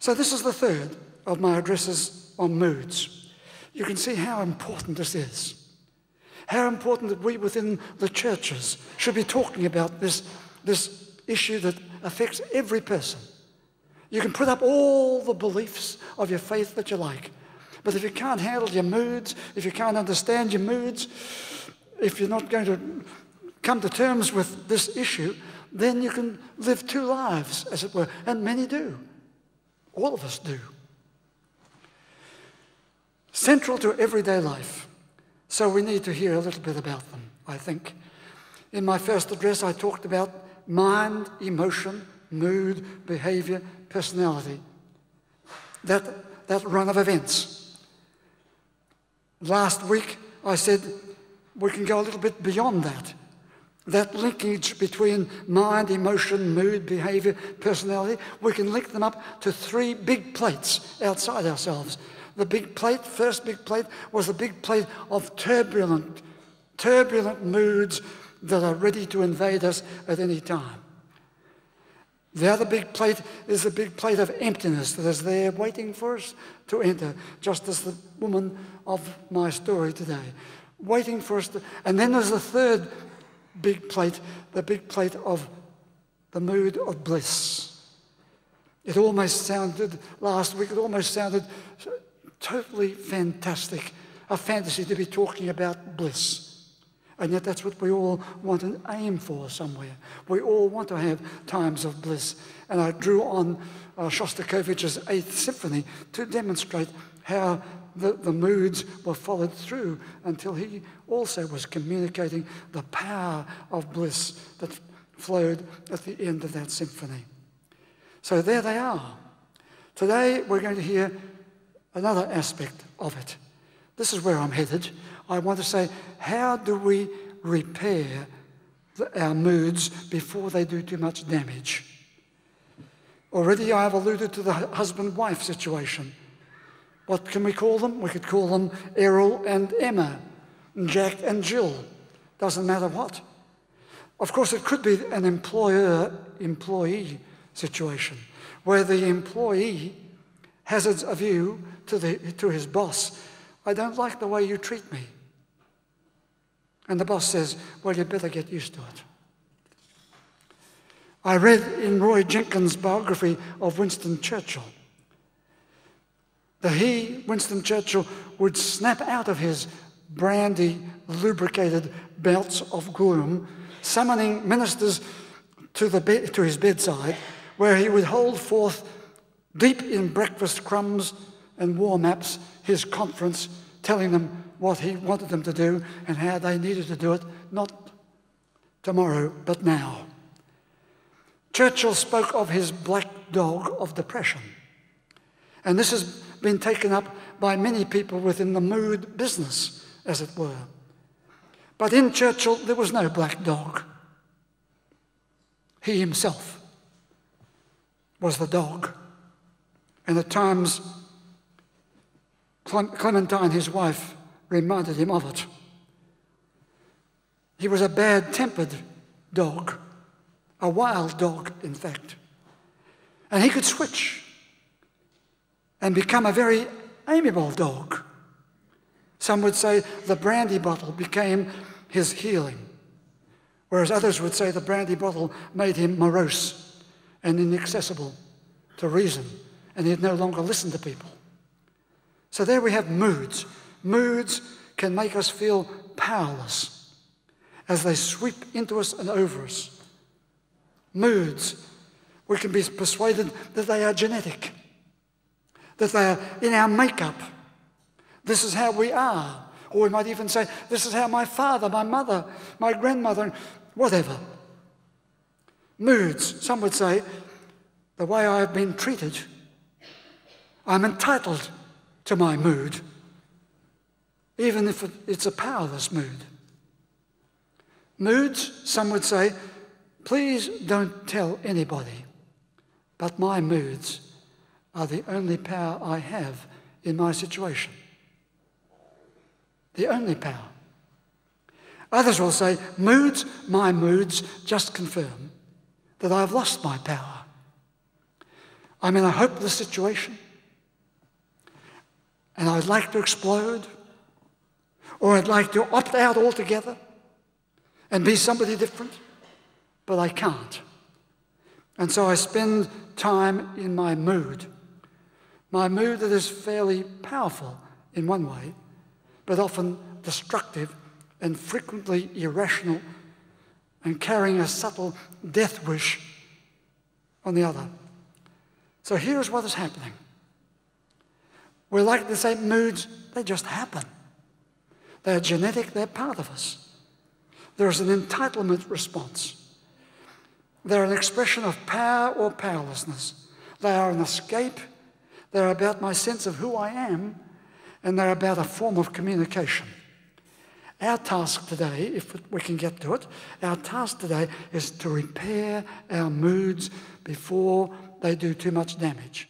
So this is the third of my addresses on moods. You can see how important this is. How important that we within the churches should be talking about this issue that affects every person. You can put up all the beliefs of your faith that you like, but if you can't handle your moods, if you can't understand your moods, if you're not going to come to terms with this issue, then you can live two lives, as it were, and many do. All of us do. Central to everyday life. So we need to hear a little bit about them, I think. In my first address, I talked about mind, emotion, mood, behavior, personality. That run of events. Last week, I said we can go a little bit beyond that. That linkage between mind, emotion, mood, behavior, personality, we can link them up to three big plates outside ourselves. The big plate, first big plate, was the big plate of turbulent moods that are ready to invade us at any time. The other big plate is the big plate of emptiness that is there waiting for us to enter, just as the woman of my story today, waiting for us to... And then there's the third big plate, the big plate of the mood of bliss. It almost sounded, last week, it almost sounded totally fantastic, a fantasy to be talking about bliss. And yet that's what we all want and aim for somewhere. We all want to have times of bliss. And I drew on Shostakovich's 8th Symphony to demonstrate how the moods were followed through until he also was communicating the power of bliss that flowed at the end of that symphony. So there they are. Today we're going to hear another aspect of it. This is where I'm headed. I want to say, how do we repair our moods before they do too much damage? Already I have alluded to the husband-wife situation. What can we call them? We could call them Errol and Emma, Jack and Jill. Doesn't matter what. Of course, it could be an employer-employee situation where the employee hazards a view to his boss, I don't like the way you treat me. And the boss says, well, you better get used to it. I read in Roy Jenkins' biography of Winston Churchill that Winston Churchill, would snap out of his brandy lubricated belts of gloom, summoning ministers to his bedside, where he would hold forth deep in breakfast crumbs and war maps his conference, telling them what he wanted them to do and how they needed to do it, not tomorrow, but now. Churchill spoke of his black dog of depression. And this has been taken up by many people within the mood business, as it were. But in Churchill, there was no black dog. He himself was the dog. And at times, Clementine, his wife, reminded him of it. He was a bad-tempered dog, a wild dog, in fact. And he could switch and become a very amiable dog. Some would say the brandy bottle became his healing, whereas others would say the brandy bottle made him morose and inaccessible to reason, and he'd no longer listen to people. So there we have moods. Moods can make us feel powerless as they sweep into us and over us. Moods, we can be persuaded that they are genetic, that they are in our makeup. This is how we are. Or we might even say, this is how my father, my mother, my grandmother, whatever. Moods, some would say, the way I've been treated, I'm entitled to my mood, even if it's a powerless mood. Moods, some would say, please don't tell anybody, but my moods are the only power I have in my situation. The only power. Others will say, moods, my moods just confirm that I've lost my power. I'm in a hopeless situation, and I'd like to explode, or I'd like to opt out altogether and be somebody different, but I can't. And so I spend time in my mood that is fairly powerful in one way, but often destructive and frequently irrational and carrying a subtle death wish on the other. So here's what is happening. We're like to say moods, they just happen. They're genetic, they're part of us. There's an entitlement response. They're an expression of power or powerlessness. They are an escape. They're about my sense of who I am, and they're about a form of communication. Our task today, if we can get to it, our task today is to repair our moods before they do too much damage.